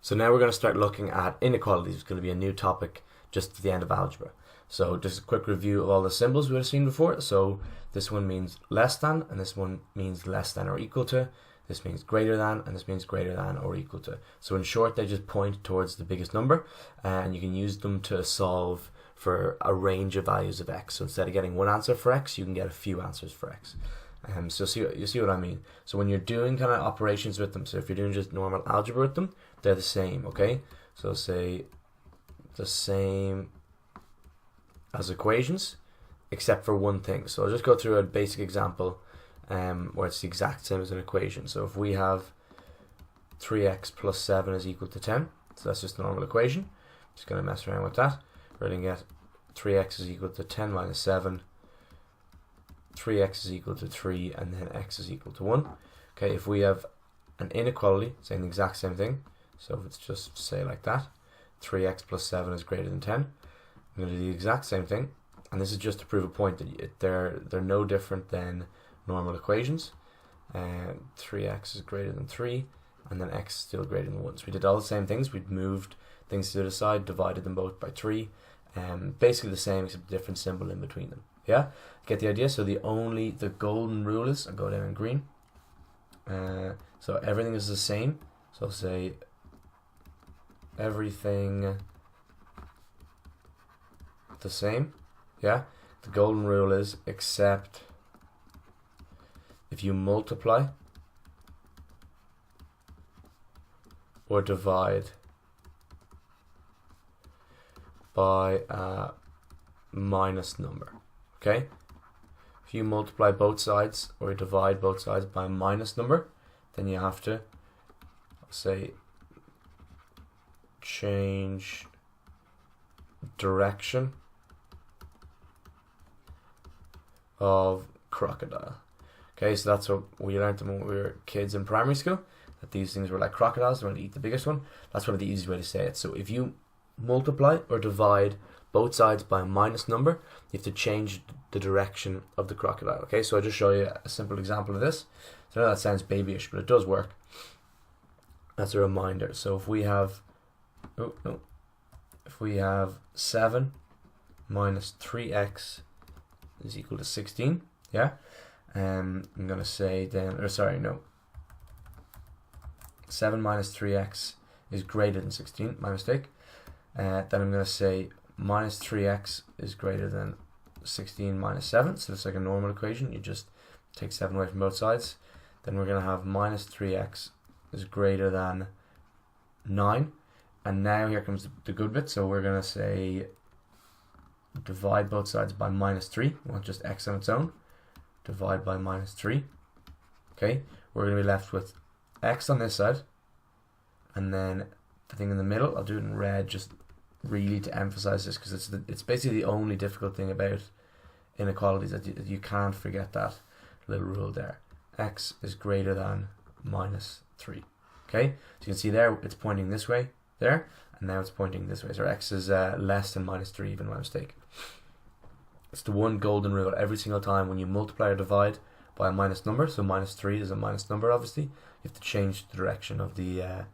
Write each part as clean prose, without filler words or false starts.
So now we're going to start looking at inequalities. It's going to be a new topic just at the end of algebra. So just a quick review of all the symbols we've seen before. So this one means less than, and this one means less than or equal to. This means greater than, and this means greater than or equal to. So in short, they just point towards the biggest number, and you can use them to solve for a range of values of x. So instead of getting one answer for x, you can get a few answers for x. So you see what I mean. So when you're doing kind of operations with them, so if you're doing just normal algebra with them, they're the same, okay? So say the same as equations, except for one thing. So I'll just go through a basic example where it's the exact same as an equation. So if we have 3x plus 7 is equal to 10, so that's just a normal equation. Just going to mess around with that. We're going to get 3x is equal to 10 minus 7, 3x is equal to 3, and then x is equal to 1. Okay, if we have an inequality saying the exact same thing, so if it's just say like that, 3x plus 7 is greater than 10, I'm going to do the exact same thing, and this is just to prove a point that they're no different than normal equations. 3x is greater than 3, and then x is still greater than 1. So we did all the same things. We'd moved things to the side, divided them both by 3, basically the same except a different symbol in between them. Yeah, get the idea? So the golden rule is, I'll go down in green, so everything is the same. So I'll say everything the same. Yeah, the golden rule is except if you multiply or divide by a minus number. Okay, if you multiply both sides or divide both sides by a minus number, then you have to say change direction of crocodile. Okay, so that's what we learned when we were kids in primary school, that these things were like crocodiles. They want to eat the biggest one. That's one of the easiest way to say it. So if you multiply or divide both sides by a minus number, you have to change the direction of the crocodile. Okay, so I'll just show you a simple example of this. So I know that sounds babyish, but it does work. That's a reminder. So if we have, if we have 7 minus 3x is equal to 16, yeah? I'm going to say then, 7 minus 3x is greater than 16, my mistake. Then I'm going to say minus 3x is greater than 16 minus 7, so it's like a normal equation. You just take 7 away from both sides. Then we're going to have minus 3x is greater than 9, and now here comes the good bit. So we're going to say divide both sides by minus 3. We want just x on its own. Divide by minus 3. Okay, we're going to be left with x on this side, and then the thing in the middle, I'll do it in red just really to emphasize this, because it's basically the only difficult thing about inequalities, that you can't forget that little rule there. X is greater than minus 3. Okay, so you can see there it's pointing this way there, and now it's pointing this way. So x is less than minus 3, even my mistake. It's the one golden rule every single time when you multiply or divide by a minus number. So minus 3 is a minus number, obviously. You have to change the direction of the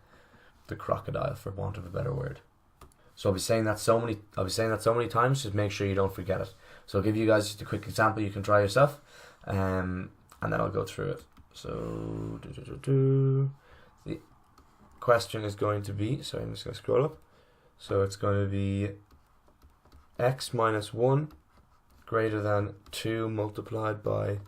crocodile, for want of a better word. So I'll be saying that so many times, just make sure you don't forget it. So I'll give you guys just a quick example you can try yourself, and then I'll go through it. So the question is going to be, sorry, I'm just going to scroll up. So it's going to be x minus 1 greater than 2 multiplied by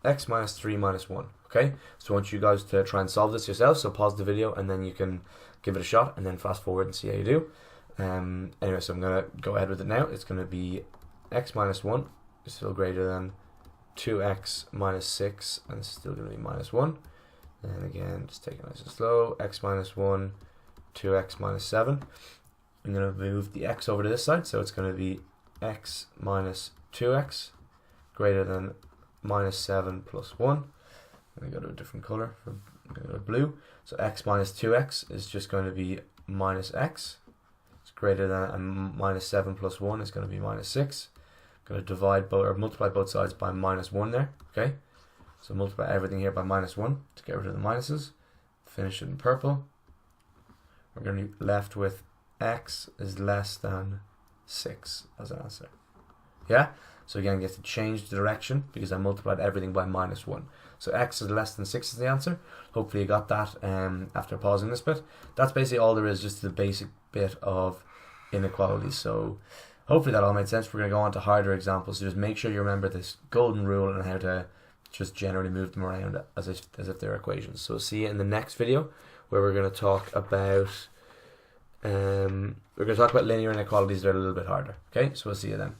x minus 3 minus 1. Okay, so I want you guys to try and solve this yourself, so pause the video and then you can give it a shot and then fast forward and see how you do. Anyway, so I'm going to go ahead with it now. It's going to be x minus 1 is still greater than 2x minus 6, and it's still going to be minus 1. And again, just take it nice and slow. X minus 1, 2x minus 7. I'm going to move the x over to this side, so it's going to be x minus 2x greater than minus 7 plus 1. I'm going to go to a different color. I'm going to go to blue. So x minus 2x is just going to be minus x. It's greater than, and minus 7 plus 1 is going to be minus 6. I'm going to divide both, or multiply both sides by minus 1 there. Okay, so multiply everything here by minus 1 to get rid of the minuses. Finish it in purple. we're going to be left with x is less than 6 as an answer. Yeah? So again, you have to change the direction because I multiplied everything by -1. So x is less than 6 is the answer. Hopefully you got that after pausing this bit. That's basically all there is, just the basic bit of inequalities. So hopefully that all made sense. We're going to go on to harder examples. So just make sure you remember this golden rule and how to just generally move them around as if they're equations. So see you in the next video where we're going to talk about linear inequalities that are a little bit harder. Okay, so we'll see you then.